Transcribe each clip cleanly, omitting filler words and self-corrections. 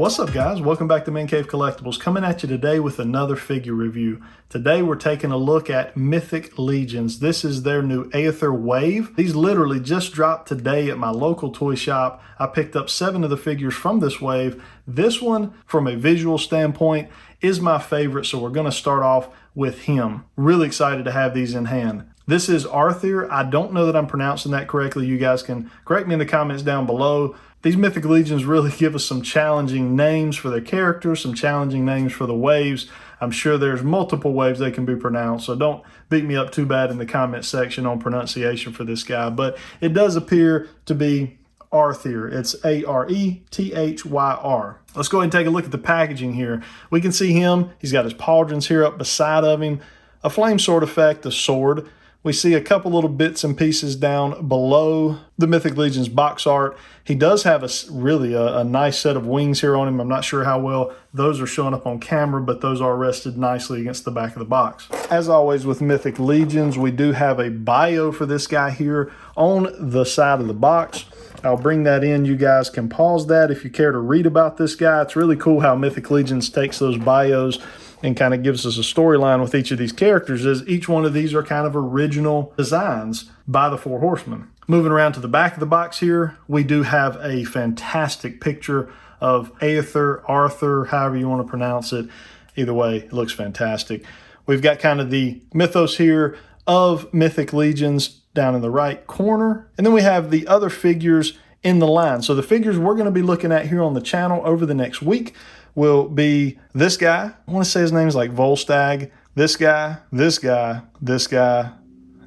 What's up, guys? Welcome back to ManCave Collectibles, coming at you today with another figure review. Today we're taking a look at Mythic Legions. This is their new Arethyr wave. These literally just dropped today at my local toy shop. I picked up 7 of the figures from this wave. This one, from a visual standpoint, is my favorite, so we're going to start off with him. Really excited to have these in hand. This is Arethyr. I don't know that I'm pronouncing that correctly. You guys can correct me in the comments down below. These Mythic Legions really give us some challenging names for their characters, some challenging names for the waves. I'm sure there's multiple waves they can be pronounced, so don't beat me up too bad in the comment section on pronunciation for this guy. But it does appear to be Arethyr. It's A-R-E-T-H-Y-R. Let's go ahead and take a look at the packaging here. We can see him. He's got his pauldrons here up beside of him, a flame sword effect, a sword. We see a couple little bits and pieces down below the Mythic Legions box art. He does have a nice set of wings here on him. I'm not sure how well those are showing up on camera, but those are rested nicely against the back of the box. As always with Mythic Legions, we do have a bio for this guy here on the side of the box. I'll bring that in. You guys can pause that if you care to read about this guy. It's really cool how Mythic Legions takes those bios and kind of gives us a storyline with each of these characters, as each one of these are kind of original designs by the 4 Horsemen. Moving around to the back of the box here, we do have a fantastic picture of Arethyr, Arthur, however you want to pronounce it. Either way, it looks fantastic. We've got kind of the mythos here of Mythic Legions down in the right corner. And then we have the other figures in the line. So the figures we're going to be looking at here on the channel over the next week will be this guy. I want to say his name's like Volstagg. This guy, this guy, this guy,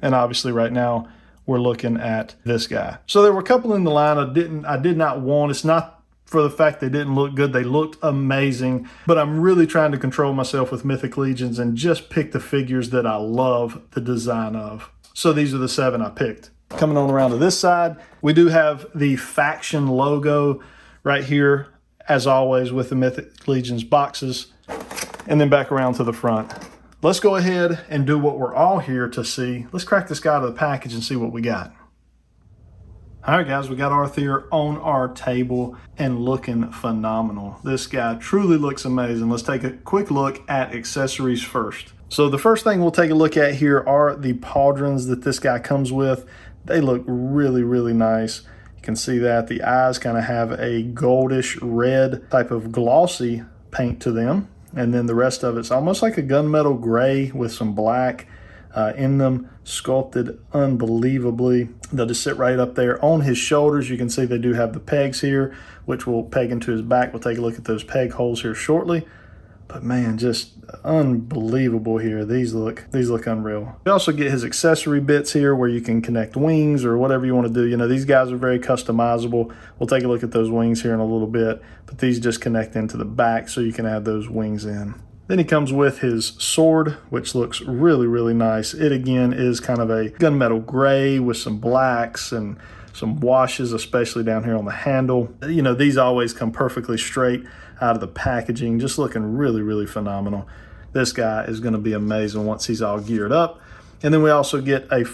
and obviously right now we're looking at this guy. So there were a couple in the line I did not want. It's not for the fact they didn't look good. They looked amazing, but I'm really trying to control myself with Mythic Legions and just pick the figures that I love the design of. So these are the 7 I picked. Coming on around to this side, we do have the faction logo right here, as always with the Mythic Legions boxes, and then back around to the front. Let's go ahead and do what we're all here to see. Let's crack this guy out of the package and see what we got. All right, guys, we got Arethyr on our table and looking phenomenal. This guy truly looks amazing. Let's take a quick look at accessories first. So the first thing we'll take a look at here are the pauldrons that this guy comes with. They look really, really nice. You can see that the eyes kind of have a goldish red type of glossy paint to them. And then the rest of it's almost like a gunmetal gray with some black in them, sculpted unbelievably. They'll just sit right up there on his shoulders. You can see they do have the pegs here, which will peg into his back. We'll take a look at those peg holes here shortly. But man, just unbelievable here. These look unreal. You also get his accessory bits here where you can connect wings or whatever you want to do. You know, these guys are very customizable. We'll take a look at those wings here in a little bit, but these just connect into the back so you can add those wings in. Then he comes with his sword, which looks really, really nice. It again is kind of a gunmetal gray with some blacks and some washes, especially down here on the handle. You know, these always come perfectly straight out of the packaging, just looking really, really phenomenal. This guy is going to be amazing once he's all geared up. And then we also get a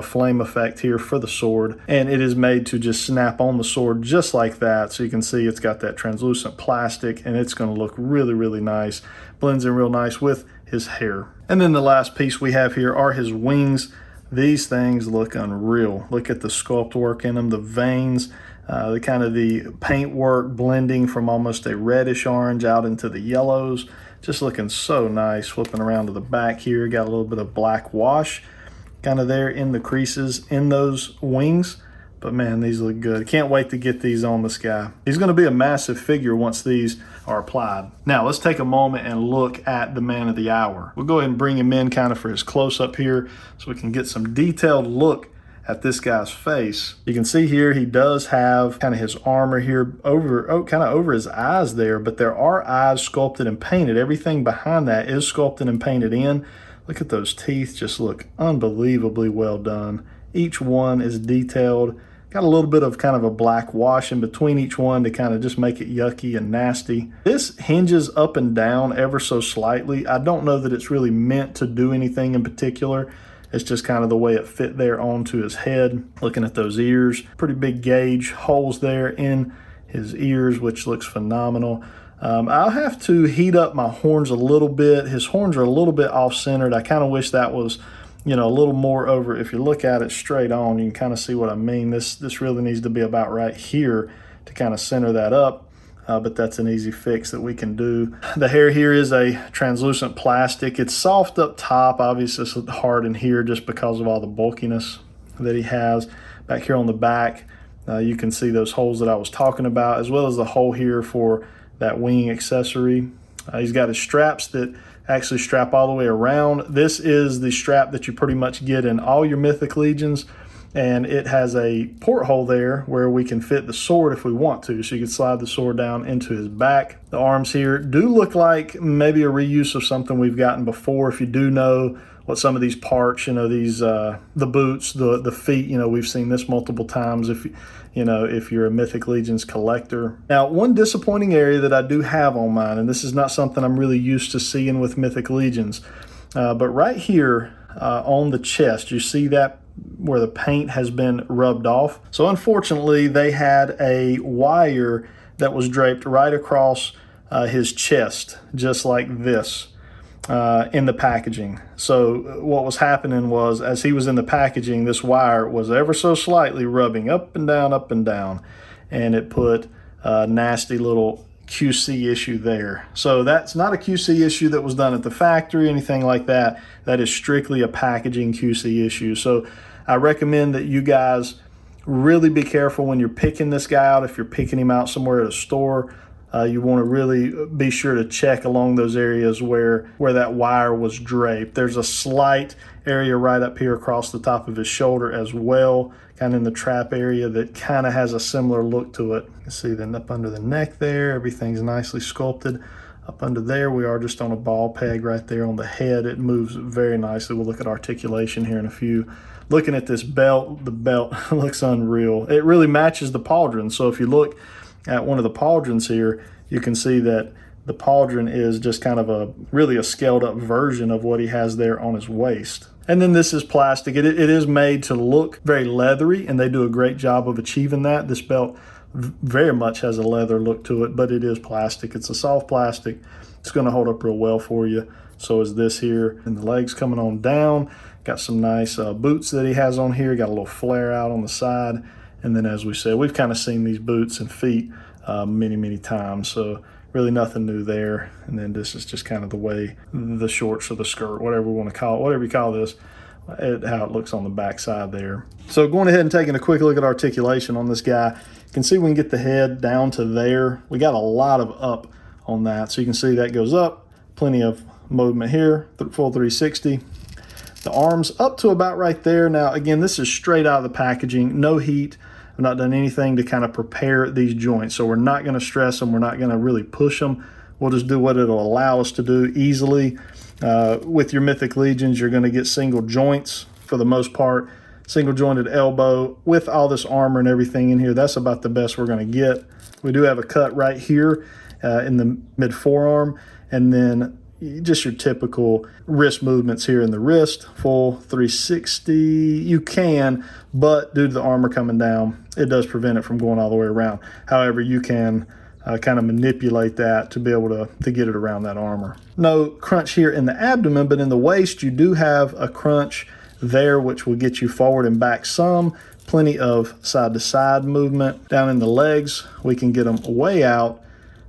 flame effect here for the sword, and it is made to just snap on the sword just like that. So you can see it's got that translucent plastic, and it's going to look really, really nice. Blends in real nice with his hair. And then the last piece we have here are his wings. These things look unreal. Look at the sculpt work in them, the veins, the paint work blending from almost a reddish orange out into the yellows. Just looking so nice. Flipping around to the back here, got a little bit of black wash kind of there in the creases in those wings. But man, these look good. Can't wait to get these on this guy. He's going to be a massive figure once these are applied. Now let's take a moment and look at the man of the hour. We'll go ahead and bring him in kind of for his close-up here so we can get some detailed look at this guy's face. You can see here he does have kind of his armor here over his eyes there, but there are eyes sculpted and painted. Everything behind that is sculpted and painted in. Look at those teeth, just look unbelievably well done. Each one is detailed. Got a little bit of kind of a black wash in between each one to kind of just make it yucky and nasty. This hinges up and down ever so slightly. I don't know that it's really meant to do anything in particular. It's just kind of the way it fit there onto his head. Looking at those ears, pretty big gauge holes there in his ears, which looks phenomenal. I'll have to heat up my horns a little bit. His horns are a little bit off-centered. I kind of wish that was, you know, a little more over. If you look at it straight on, you can kind of see what I mean. This really needs to be about right here to kind of center that up. But that's an easy fix that we can do. The hair here is a translucent plastic. It's soft up top. Obviously, it's hard in here just because of all the bulkiness that he has. Back here on the back, you can see those holes that I was talking about, as well as the hole here for that wing accessory. He's got his straps that actually strap all the way around. This is the strap that you pretty much get in all your Mythic Legions, and it has a porthole there where we can fit the sword if we want to, so you can slide the sword down into his back. The arms here do look like maybe a reuse of something we've gotten before. If you do know what some of these parts, you know, these the boots, the feet, you know, we've seen this multiple times if you know, if you're a Mythic Legions collector. Now, one disappointing area that I do have on mine, and this is not something I'm really used to seeing with Mythic Legions, but right here on the chest, you see that where the paint has been rubbed off. So unfortunately, they had a wire that was draped right across his chest, just like this. In the packaging. So what was happening was, as he was in the packaging, this wire was ever so slightly rubbing up and down, and it put a nasty little QC issue there. So that's not a QC issue that was done at the factory, anything like that. That is strictly a packaging QC issue. So I recommend that you guys really be careful when you're picking this guy out. If you're picking him out somewhere at a store, you want to really be sure to check along those areas where that wire was draped. There's a slight area right up here across the top of his shoulder as well, kind of in the trap area, that kind of has a similar look to it. You can see then up under the neck there, everything's nicely sculpted. Up under there, we are just on a ball peg right there on the head. It moves very nicely. We'll look at articulation here in a few. Looking at this belt, the belt looks unreal. It really matches the pauldron. So if you look at one of the pauldrons here, you can see that the pauldron is just kind of really a scaled up version of what he has there on his waist. And then this is plastic. It is made to look very leathery, and they do a great job of achieving that. This belt very much has a leather look to it, but it is plastic. It's a soft plastic. It's going to hold up real well for you. So is this here. And the legs coming on down. Got some nice boots that he has on here. Got a little flare out on the side. And then, as we said, we've kind of seen these boots and feet many times, so really nothing new there. And then this is just kind of the way the shorts or the skirt, whatever we want to call it, whatever you call this, how it looks on the back side there. So going ahead and taking a quick look at articulation on this guy, you can see we can get the head down to there. We got a lot of up on that, so you can see that goes up, plenty of movement here, full 360. The arms up to about right there. Now again, this is straight out of the packaging, no heat. I've not done anything to kind of prepare these joints, so we're not going to stress them. We're not going to really push them. We'll just do what it'll allow us to do easily. With your Mythic Legions, you're going to get single joints for the most part, single jointed elbow with all this armor and everything in here. That's about the best we're going to get. We do have a cut right here in the mid forearm, and then just your typical wrist movements here in the wrist, full 360. You can, but due to the armor coming down, it does prevent it from going all the way around. However, you can kind of manipulate that to be able to get it around that armor. No crunch here in the abdomen, but in the waist, you do have a crunch there, which will get you forward and back some. Plenty of side-to-side movement. Down in the legs, we can get them way out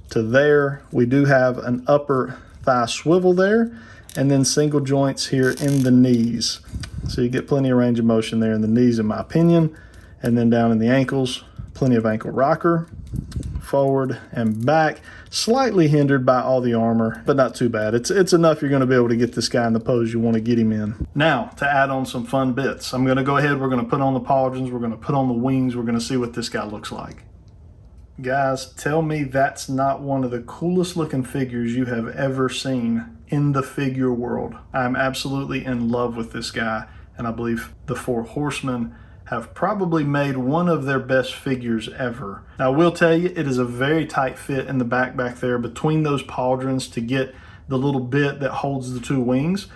to there. We do have an upper thigh swivel there, and then single joints here in the knees. So you get plenty of range of motion there in the knees, in my opinion. And then down in the ankles, plenty of ankle rocker, forward and back. Slightly hindered by all the armor, but not too bad. It's enough you're going to be able to get this guy in the pose you want to get him in. Now, to add on some fun bits, I'm going to go ahead, we're going to put on the pauldrons, we're going to put on the wings, we're going to see what this guy looks like. Guys, tell me that's not one of the coolest looking figures you have ever seen in the figure world. I'm absolutely in love with this guy, and I believe the 4 Horsemen have probably made one of their best figures ever. Now, I will tell you, it is a very tight fit in the back there between those pauldrons to get the little bit that holds the 2 wings.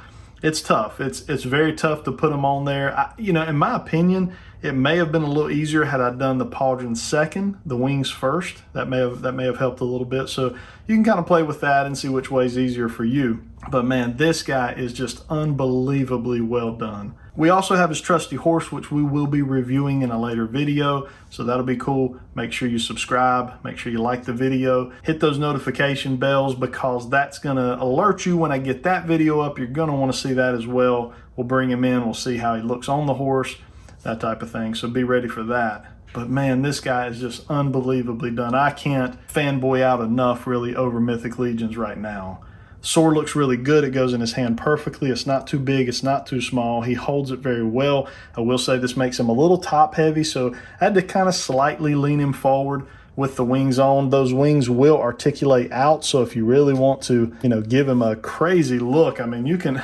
It's tough. It's very tough to put them on there. You know, in my opinion, It may have been a little easier had I done the pauldron second, the wings first. That may have helped a little bit. So you can kind of play with that and see which way is easier for you. But man, this guy is just unbelievably well done. We also have his trusty horse, which we will be reviewing in a later video. So that'll be cool. Make sure you subscribe. Make sure you like the video. Hit those notification bells because that's going to alert you when I get that video up. You're going to want to see that as well. We'll bring him in. We'll see how he looks on the horse, that type of thing. So be ready for that. But man, this guy is just unbelievably done. I can't fanboy out enough really over Mythic Legions right now. Sword looks really good. It goes in his hand perfectly. It's not too big. It's not too small. He holds it very well. I will say this makes him a little top heavy, so I had to kind of slightly lean him forward with the wings on. Those wings will articulate out, so if you really want to, give him a crazy look, I mean, you can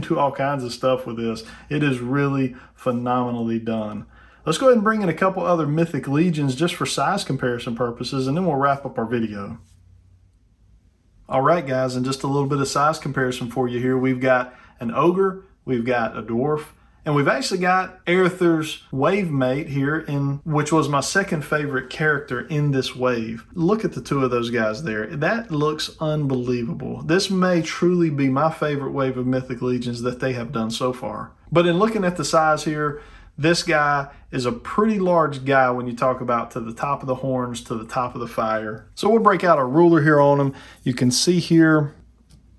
do all kinds of stuff with this. It is really phenomenally done. Let's go ahead and bring in a couple other Mythic Legions just for size comparison purposes, and then we'll wrap up our video. All right, guys, and just a little bit of size comparison for you here. We've got an ogre, we've got a dwarf, and we've actually got Arethyr's wave mate here, which was my second favorite character in this wave. Look at the two of those guys there. That looks unbelievable. This may truly be my favorite wave of Mythic Legions that they have done so far. But in looking at the size here, this guy is a pretty large guy when you talk about to the top of the horns, to the top of the fire. So we'll break out a ruler here on him. You can see here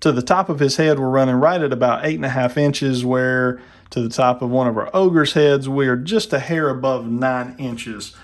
to the top of his head, we're running right at about 8.5 inches, where to the top of one of our ogre's heads, we are just a hair above 9 inches.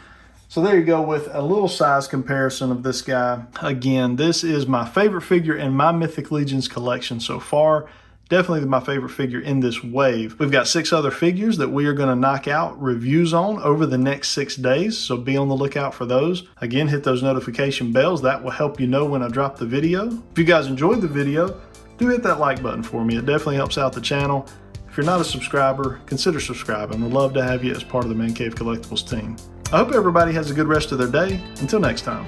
So there you go with a little size comparison of this guy. Again, this is my favorite figure in my Mythic Legions collection so far. Definitely my favorite figure in this wave. We've got 6 other figures that we are going to knock out reviews on over the next 6 days, so be on the lookout for those. Again, hit those notification bells. That will help you know when I drop the video. If you guys enjoyed the video, do hit that like button for me. It definitely helps out the channel. If you're not a subscriber, consider subscribing. We'd love to have you as part of the ManCave Collectibles team. I hope everybody has a good rest of their day. Until next time.